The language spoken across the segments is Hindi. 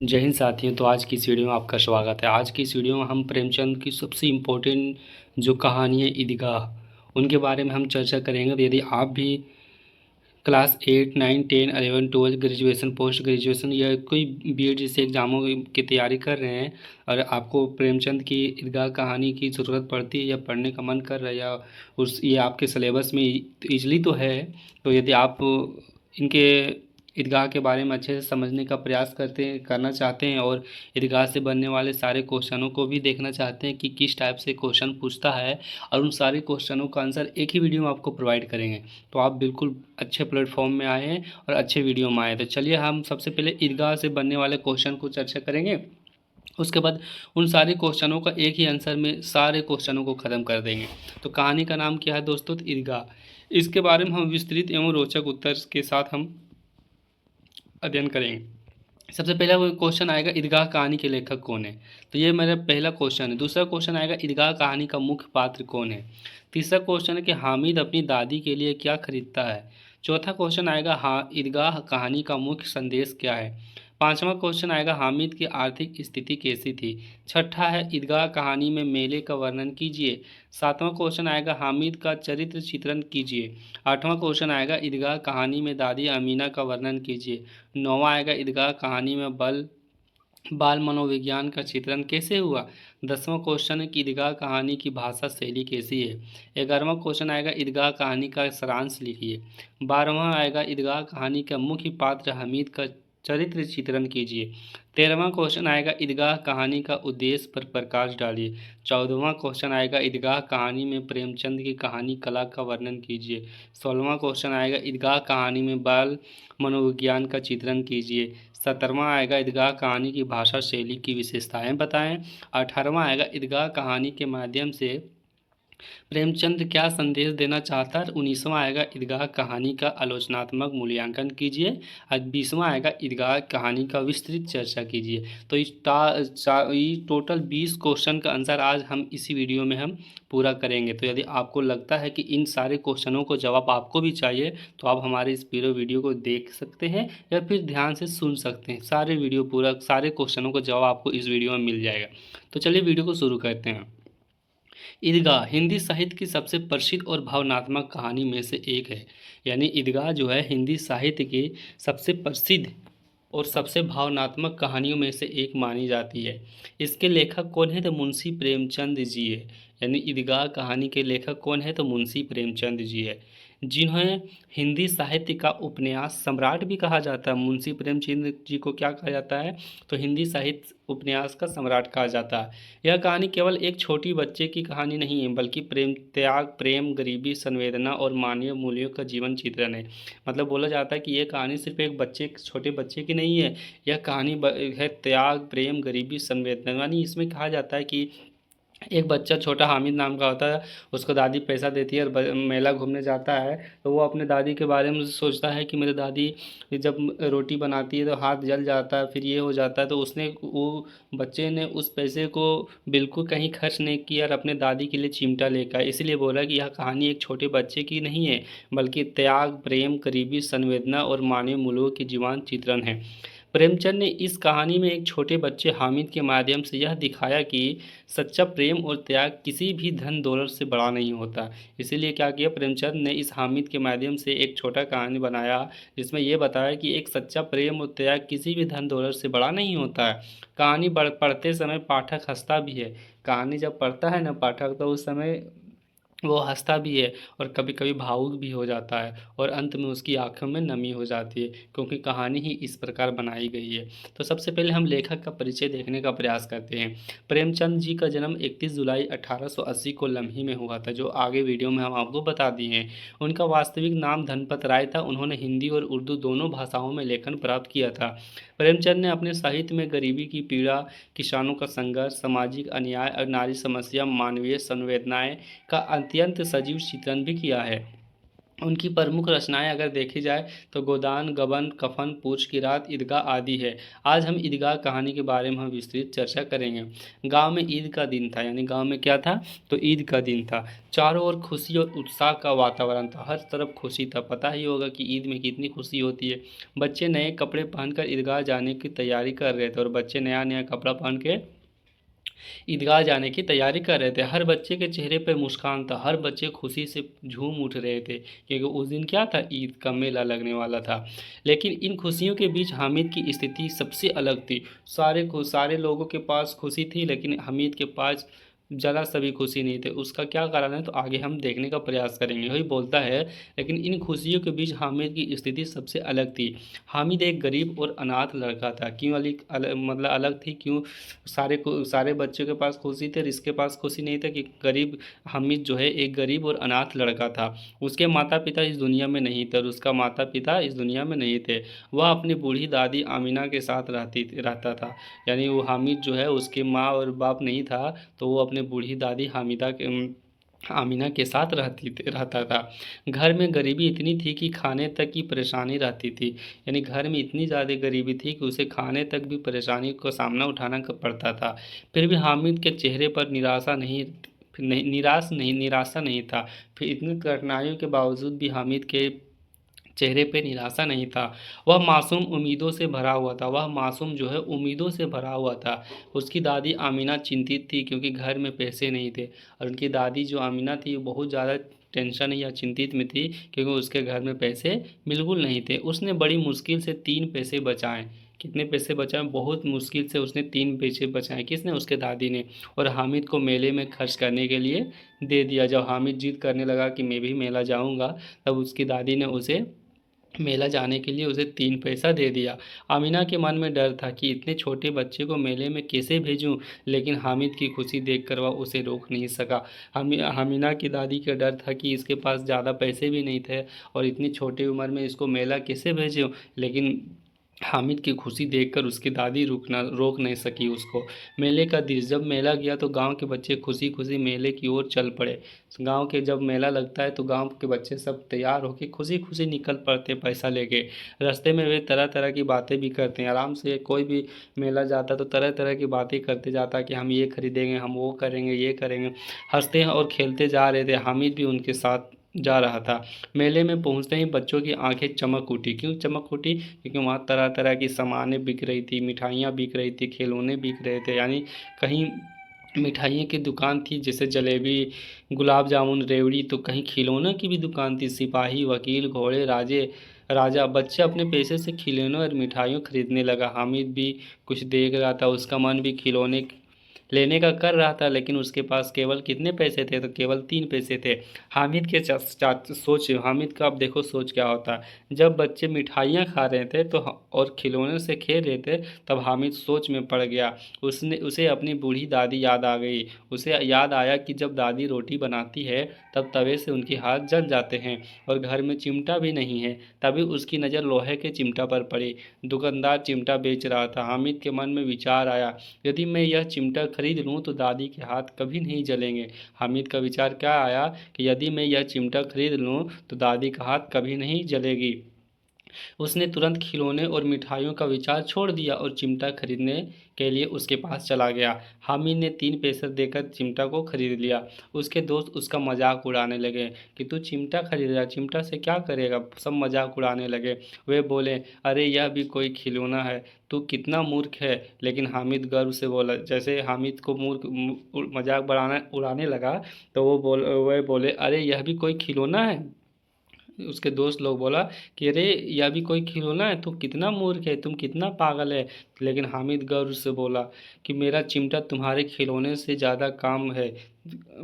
जय हिंद साथियों। तो आज की इस वीडियो में आपका स्वागत है। आज की इस वीडियो में हम प्रेमचंद की सबसे इम्पोर्टेंट जो कहानी है ईदगाह, उनके बारे में हम चर्चा करेंगे। तो यदि आप भी क्लास 8, 9, 10, 11, 12 ग्रेजुएशन, पोस्ट ग्रेजुएशन या कोई बीएड जैसे एग्ज़ामों की तैयारी कर रहे हैं और आपको प्रेमचंद की ईदगाह कहानी की ज़रूरत पड़ती है या पढ़ने का मन कर रहा है या ये आपके सिलेबस में ईजली तो है, तो यदि आप इनके ईदगाह के बारे में अच्छे से समझने का प्रयास करना चाहते हैं और ईदगाह से बनने वाले सारे क्वेश्चनों को भी देखना चाहते हैं कि किस टाइप से क्वेश्चन पूछता है और उन सारे क्वेश्चनों का आंसर एक ही वीडियो में आपको प्रोवाइड करेंगे, तो आप बिल्कुल अच्छे प्लेटफॉर्म में आए हैं और अच्छे वीडियो में आए। तो चलिए हम सबसे पहले ईदगाह से बनने वाले क्वेश्चन को चर्चा करेंगे। उसके बाद उन सारे क्वेश्चनों का एक ही आंसर में सारे क्वेश्चनों को ख़त्म कर देंगे। तो कहानी का नाम क्या है दोस्तों? तो ईदगाह। इसके बारे में हम विस्तृत एवं रोचक उत्तर के साथ हम अध्ययन करेंगे। सबसे पहला वो क्वेश्चन आएगा, ईदगाह कहानी के लेखक कौन है? तो ये मेरा पहला क्वेश्चन है। दूसरा क्वेश्चन आएगा, ईदगाह कहानी का मुख्य पात्र कौन है? तीसरा क्वेश्चन है कि हामिद अपनी दादी के लिए क्या खरीदता है? चौथा क्वेश्चन आएगा, हाँ, ईदगाह कहानी का मुख्य संदेश क्या है? पांचवा क्वेश्चन आएगा, हामिद की आर्थिक स्थिति कैसी थी? छठा है, ईदगाह कहानी में मेले का वर्णन कीजिए। सातवां क्वेश्चन आएगा, हामिद का चरित्र चित्रण कीजिए। आठवां क्वेश्चन आएगा, ईदगाह कहानी में दादी अमीना का वर्णन कीजिए। नौवां आएगा, ईदगाह कहानी में बाल मनोविज्ञान का चित्रण कैसे हुआ? 10वां क्वेश्चन है कि ईदगाह कहानी की भाषा शैली कैसी है? 11वां क्वेश्चन आएगा, ईदगाह कहानी का सारांश लिखिए। 12वां आएगा, ईदगाह कहानी का मुख्य पात्र हमीद का चरित्र चित्रण कीजिए। 13वां क्वेश्चन आएगा, ईदगाह कहानी का उद्देश्य पर प्रकाश डालिए। 14वां क्वेश्चन आएगा, ईदगाह कहानी में प्रेमचंद की कहानी कला का वर्णन कीजिए। 16वां क्वेश्चन आएगा, ईदगाह कहानी में बाल मनोविज्ञान का चित्रण कीजिए। 17वां आएगा, ईदगाह कहानी की भाषा शैली की विशेषताएं बताएं। 18वां आएगा, ईदगाह कहानी के माध्यम से प्रेमचंद क्या संदेश देना चाहता है? 19वां आएगा, ईदगाह कहानी का आलोचनात्मक मूल्यांकन कीजिए। और 20वां आएगा, ईदगाह कहानी का विस्तृत चर्चा कीजिए। तो इस टोटल 20 क्वेश्चन का आंसर आज हम इसी वीडियो में हम पूरा करेंगे। तो यदि आपको लगता है कि इन सारे क्वेश्चनों को जवाब आपको भी चाहिए, तो आप हमारे इस वीडियो को देख सकते हैं या फिर ध्यान से सुन सकते हैं। सारे क्वेश्चनों का जवाब आपको इस वीडियो में मिल जाएगा। तो चलिए वीडियो को शुरू करते हैं। ईदगाह हिंदी साहित्य की सबसे प्रसिद्ध और भावनात्मक कहानी में से एक है। यानी ईदगाह जो है हिंदी साहित्य की सबसे प्रसिद्ध और सबसे भावनात्मक कहानियों में से एक मानी जाती है। इसके लेखक कौन है? तो मुंशी प्रेमचंद जी है। यानी ईदगाह कहानी के लेखक कौन है? तो मुंशी प्रेमचंद जी है, जिन्हें हिंदी साहित्य का उपन्यास सम्राट भी कहा जाता है। मुंशी प्रेमचंद जी को क्या कहा जाता है? तो हिंदी साहित्य उपन्यास का सम्राट कहा जाता है। यह कहानी केवल एक छोटी बच्चे की कहानी नहीं है, बल्कि प्रेम, त्याग, प्रेम, गरीबी, संवेदना और मानवीय मूल्यों का जीवन चित्रण है। मतलब बोला जाता है कि यह कहानी सिर्फ एक छोटे बच्चे की नहीं है। यह कहानी है त्याग, प्रेम, गरीबी, संवेदना। यानी इसमें कहा जाता है कि एक बच्चा छोटा हामिद नाम का होता है, उसको दादी पैसा देती है और मेला घूमने जाता है। तो वो अपने दादी के बारे में सोचता है कि मेरी दादी जब रोटी बनाती है तो हाथ जल जाता है, फिर ये हो जाता है। तो वो बच्चे ने उस पैसे को बिल्कुल कहीं खर्च नहीं किया और अपने दादी के लिए चिमटा लेकर, इसलिए बोला कि यह कहानी एक छोटे बच्चे की नहीं है, बल्कि त्याग, प्रेम, गरीबी, संवेदना और मानवीय मूल्यों की जीवंत चित्रण है। प्रेमचंद ने इस कहानी में एक छोटे बच्चे हामिद के माध्यम से यह दिखाया कि सच्चा प्रेम और त्याग किसी भी धन दौलत से बड़ा नहीं होता। इसीलिए क्या किया प्रेमचंद ने, इस हामिद के माध्यम से एक छोटा कहानी बनाया जिसमें यह बताया कि एक सच्चा प्रेम और त्याग किसी भी धन दौलत से बड़ा नहीं होता है। कहानी पढ़ते समय पाठक हंसता भी है। कहानी जब पढ़ता है ना पाठक, तो उस समय वो हंसता भी है और कभी कभी भावुक भी हो जाता है और अंत में उसकी आंखों में नमी हो जाती है, क्योंकि कहानी ही इस प्रकार बनाई गई है। तो सबसे पहले हम लेखक का परिचय देखने का प्रयास करते हैं। प्रेमचंद जी का जन्म 31 जुलाई 1880 को लम्ही में हुआ था, जो आगे वीडियो में हम आपको बता दिए हैं। उनका वास्तविक नाम धनपत राय था। उन्होंने हिंदी और उर्दू दोनों भाषाओं में लेखन प्राप्त किया था। प्रेमचंद ने अपने साहित्य में गरीबी की पीड़ा, किसानों का संघर्ष, सामाजिक अन्याय और नारी समस्या, मानवीय संवेदनाएं का अत्यंत सजीव चित्रण भी किया है। उनकी प्रमुख रचनाएं अगर देखी जाए तो गोदान, गबन, कफन, पूछ की रात, ईदगाह आदि है। आज हम ईदगाह कहानी के बारे में हम विस्तृत चर्चा करेंगे। गांव में ईद का दिन था, यानी गांव में क्या था, तो ईद का दिन था। चारों ओर खुशी और उत्साह का वातावरण था, हर तरफ खुशी था। पता ही होगा कि ईद में कितनी खुशी होती है। बच्चे नए कपड़े पहनकर ईदगाह जाने की तैयारी कर रहे थे, और बच्चे नया नया कपड़ा पहन के ईदगाह जाने की तैयारी कर रहे थे। हर बच्चे के चेहरे पर मुस्कान था, हर बच्चे खुशी से झूम उठ रहे थे, क्योंकि उस दिन क्या था, ईद का मेला लगने वाला था। लेकिन इन खुशियों के बीच हामिद की स्थिति सबसे अलग थी। सारे लोगों के पास खुशी थी, लेकिन हामिद के पास ज़रा सभी खुशी नहीं थे। उसका क्या कारण है, तो आगे हम देखने का प्रयास करेंगे। वही बोलता है, लेकिन इन खुशियों के बीच हामिद की स्थिति सबसे अलग थी। हामिद एक गरीब और अनाथ लड़का था। क्यों मतलब अलग थी, क्यों? सारे बच्चों के पास खुशी थे और इसके पास खुशी नहीं था, कि गरीब हामिद जो है एक गरीब और अनाथ लड़का था। उसके माता पिता इस दुनिया में नहीं थे, और उसका माता पिता इस दुनिया में नहीं थे। वह अपनी बूढ़ी दादी आमीना के साथ रहता था। यानी वो हामिद जो है, उसके माँ और बाप नहीं था, तो वो अपने बूढ़ी दादी आमीना के साथ रहता था। घर में गरीबी इतनी थी कि खाने तक की परेशानी रहती थी। यानी घर में इतनी ज़्यादा गरीबी थी कि उसे खाने तक भी परेशानी का सामना उठाना पड़ता था। फिर भी हामिद के चेहरे पर निराशा नहीं था। फिर इतनी कठिनाइयों के बावजूद भी हामिद के चेहरे पे निराशा नहीं था। वह मासूम उम्मीदों से भरा हुआ था, वह मासूम जो है उम्मीदों से भरा हुआ था। उसकी दादी आमीना चिंतित थी, क्योंकि घर में पैसे नहीं थे, और उनकी दादी जो आमीना थी वो बहुत ज़्यादा टेंशन या चिंतित में थी, क्योंकि उसके घर में पैसे बिल्कुल नहीं थे। उसने बड़ी मुश्किल से 3 पैसे बचाए। कितने पैसे बचाए? बहुत मुश्किल से उसने 3 पैसे बचाए। किसने? उसके दादी ने। और हामिद को मेले में खर्च करने के लिए दे दिया। जब हामिद जिद करने लगा कि मैं भी मेला जाऊंगा, तब उसकी दादी ने उसे मेला जाने के लिए उसे 3 पैसा दे दिया। आमीना के मन में डर था कि इतने छोटे बच्चे को मेले में कैसे भेजूं, लेकिन हामिद की खुशी देखकर वह उसे रोक नहीं सका। हामिना की दादी का डर था कि इसके पास ज़्यादा पैसे भी नहीं थे, और इतनी छोटी उम्र में इसको मेला कैसे भेजूं, लेकिन हामिद की खुशी देखकर उसकी दादी रोक नहीं सकी उसको। मेले का दिन, जब मेला गया तो गांव के बच्चे खुशी खुशी मेले की ओर चल पड़े। गांव के जब मेला लगता है तो गांव के बच्चे सब तैयार होकर खुशी खुशी निकल पड़ते पैसा लेके। रास्ते में वे तरह तरह की बातें भी करते हैं। आराम से कोई भी मेला जाता तो तरह तरह की बातें करते जाता, कि हम ये खरीदेंगे, हम वो करेंगे, ये करेंगे। हंसते हैं और खेलते जा रहे थे। हामिद भी उनके साथ जा रहा था। मेले में पहुंचते ही बच्चों की आंखें चमक उठी। क्यों चमक उठी? क्योंकि वहाँ तरह तरह की सामानें बिक रही थी, मिठाइयाँ बिक रही थी, खिलौने बिक रहे थे। यानी कहीं मिठाइयों की दुकान थी, जैसे जलेबी, गुलाब जामुन, रेवड़ी, तो कहीं खिलौनों की भी दुकान थी। सिपाही, वकील, घोड़े, राजा, बच्चा अपने पैसे से खिलौनों और मिठाइयों खरीदने लगा। हामिद भी कुछ देख रहा था, उसका मन भी खिलौने लेने का कर रहा था, लेकिन उसके पास केवल कितने पैसे थे, तो केवल 3 पैसे थे। हामिद का अब देखो सोच क्या होता है। जब बच्चे मिठाइयाँ खा रहे थे और खिलौने से खेल रहे थे, तब हामिद सोच में पड़ गया। उसे अपनी बूढ़ी दादी याद आ गई। उसे याद आया कि जब दादी रोटी बनाती है तब तवे से उनके हाथ जल जाते हैं, और घर में चिमटा भी नहीं है। तभी उसकी नज़र लोहे के चिमटा पर पड़ी। दुकानदार चिमटा बेच रहा था। हामिद के मन में विचार आया, यदि मैं यह चिमटा खरीद लूं तो दादी के हाथ कभी नहीं जलेंगे। हामिद का विचार क्या आया, कि यदि मैं यह चिमटा खरीद लूं तो दादी का हाथ कभी नहीं जलेगी। उसने तुरंत खिलौने और मिठाइयों का विचार छोड़ दिया और चिमटा खरीदने के लिए उसके पास चला गया। हामिद ने 3 पैसे देकर चिमटा को खरीद लिया। उसके दोस्त उसका मजाक उड़ाने लगे, कि तू चिमटा खरीद रहा, चिमटा से क्या करेगा? सब मजाक उड़ाने लगे। वे बोले, अरे यह भी कोई खिलौना है, तू कितना मूर्ख है। लेकिन हामिद गर्व से बोला। जैसे हामिद को मजाक बढ़ाना उड़ाने लगा, तो वे बोले, अरे यह भी कोई खिलौना है। उसके दोस्त लोग बोला कि अरे यह भी कोई खिलौना है, तू कितना मूर्ख है, तुम कितना पागल है। लेकिन हामिद गर्व से बोला कि मेरा चिमटा तुम्हारे खिलौने से ज़्यादा काम है।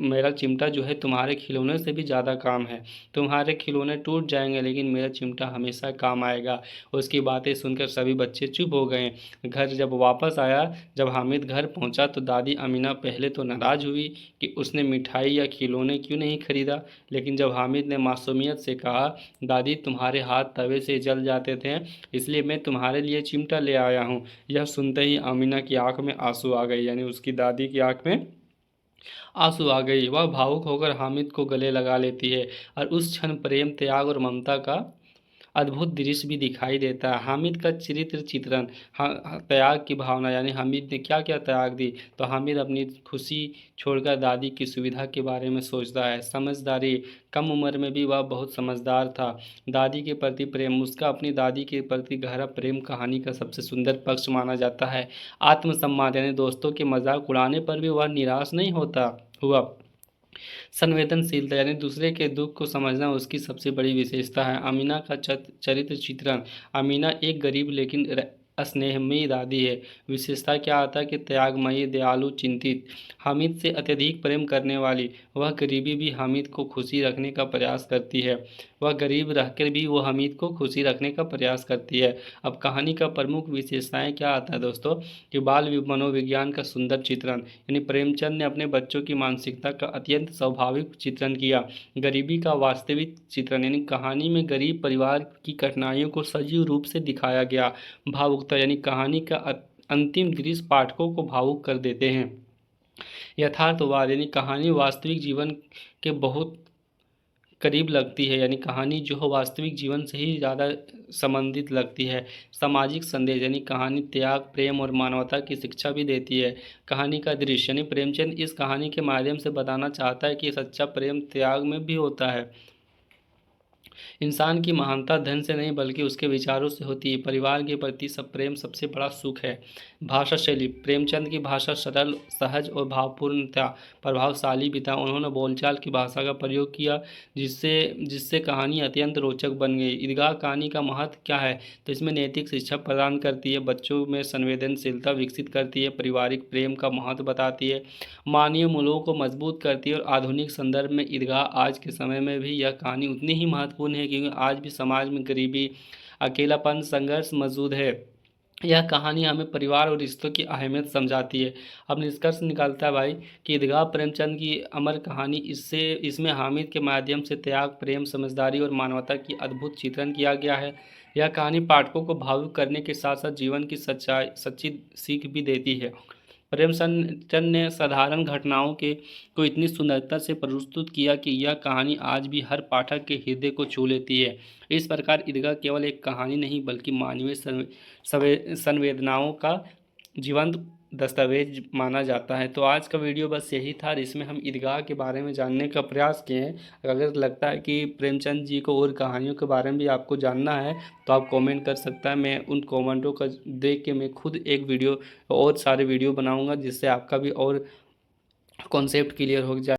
मेरा चिमटा जो है तुम्हारे खिलौने से भी ज़्यादा काम है। तुम्हारे खिलौने टूट जाएंगे, लेकिन मेरा चिमटा हमेशा काम आएगा। उसकी बातें सुनकर सभी बच्चे चुप हो गए। घर जब वापस आया, जब हामिद घर पहुंचा तो दादी अमीना पहले तो नाराज़ हुई कि उसने मिठाई या खिलौने क्यों नहीं खरीदा। लेकिन जब हामिद ने मासूमियत से कहा, दादी तुम्हारे हाथ तवे से जल जाते थे, इसलिए मैं तुम्हारे लिए चिमटा ले आया हूँ, यह सुनते ही अमीना की आंख में आंसू आ गए। यानी उसकी दादी की आंख में आंसू आ गई। वह भावुक होकर हामिद को गले लगा लेती है और उस क्षण प्रेम, त्याग और ममता का अद्भुत दृश्य भी दिखाई देता है। हामिद का चरित्र चित्रण, त्याग की भावना, यानी हामिद ने क्या क्या त्याग दी। तो हामिद अपनी खुशी छोड़कर दादी की सुविधा के बारे में सोचता है। समझदारी, कम उम्र में भी वह बहुत समझदार था। दादी के प्रति प्रेम, उसका अपनी दादी के प्रति गहरा प्रेम कहानी का सबसे सुंदर पक्ष माना जाता है। आत्मसम्मान, यानी दोस्तों के मजाक उड़ाने पर भी वह निराश नहीं होता हुआ। संवेदनशीलता, यानी दूसरे के दुख को समझना उसकी सबसे बड़ी विशेषता है। अमीना का चरित्र चित्रण, अमीना एक गरीब लेकिन स्नेहमयी दादी है। विशेषता क्या आता है कि त्यागमयी, दयालु, चिंतित, हामिद से अत्यधिक प्रेम करने वाली। वह गरीबी भी हामिद को खुशी रखने का प्रयास करती है। वह गरीब रहकर भी वो हामिद को खुशी रखने का प्रयास करती है। अब कहानी का प्रमुख विशेषताएं क्या आता है दोस्तों, कि बाल मनोविज्ञान का सुंदर चित्रण, यानी प्रेमचंद ने अपने बच्चों की मानसिकता का अत्यंत स्वाभाविक चित्रण किया। गरीबी का वास्तविक चित्रण, यानी कहानी में गरीब परिवार की कठिनाइयों को सजीव रूप से दिखाया गया। भावुकता, यानी कहानी का अंतिम दृश्य पाठकों को भावुक कर देते हैं। यथार्थवाद, यानी कहानी वास्तविक जीवन के बहुत करीब लगती है, यानी कहानी जो है वास्तविक जीवन से ही ज़्यादा संबंधित लगती है। सामाजिक संदेश, यानी कहानी त्याग, प्रेम और मानवता की शिक्षा भी देती है। कहानी का दृश्य, यानी प्रेमचंद इस कहानी के माध्यम से बताना चाहता है कि सच्चा प्रेम त्याग में भी होता है। इंसान की महानता धन से नहीं बल्कि उसके विचारों से होती है। परिवार के प्रति सब प्रेम सबसे बड़ा सुख है। भाषा शैली, प्रेमचंद की भाषा सरल, सहज और भावपूर्ण था, प्रभावशाली भी था। उन्होंने बोलचाल की भाषा का प्रयोग किया जिससे जिससे कहानी अत्यंत रोचक बन गई। ईदगाह कहानी का महत्व क्या है, तो इसमें नैतिक शिक्षा प्रदान करती है, बच्चों में संवेदनशीलता विकसित करती है, पारिवारिक प्रेम का महत्व बताती है, मानवीय मूल्यों को मजबूत करती है। और आधुनिक संदर्भ में ईदगाह आज के समय में भी यह कहानी उतनी ही महत्वपूर्ण है, क्योंकि आज भी समाज में गरीबी, अकेलापन, संघर्ष मौजूद है। यह कहानी हमें परिवार और रिश्तों की अहमियत समझाती है। अब निष्कर्ष निकालता है भाई कि ईदगाह प्रेमचंद की अमर कहानी, इसमें हामिद के माध्यम से त्याग, प्रेम, समझदारी और मानवता की अद्भुत चित्रण किया गया है। यह कहानी पाठकों को भावुक करने के साथ साथ जीवन की सच्ची सीख भी देती है। प्रेमचंद ने साधारण घटनाओं के को इतनी सुंदरता से प्रस्तुत किया कि यह कहानी आज भी हर पाठक के हृदय को छू लेती है। इस प्रकार ईदगाह केवल एक कहानी नहीं बल्कि मानवीय संवेदनाओं का जीवंत दस्तावेज माना जाता है। तो आज का वीडियो बस यही था, और इसमें हम ईदगाह के बारे में जानने का प्रयास किए हैं। अगर लगता है कि प्रेमचंद जी को और कहानियों के बारे में भी आपको जानना है तो आप कमेंट कर सकता है। मैं उन कमेंटों का देख के मैं खुद एक वीडियो और सारे वीडियो बनाऊंगा जिससे आपका भी और कॉन्सेप्ट क्लियर हो जाए।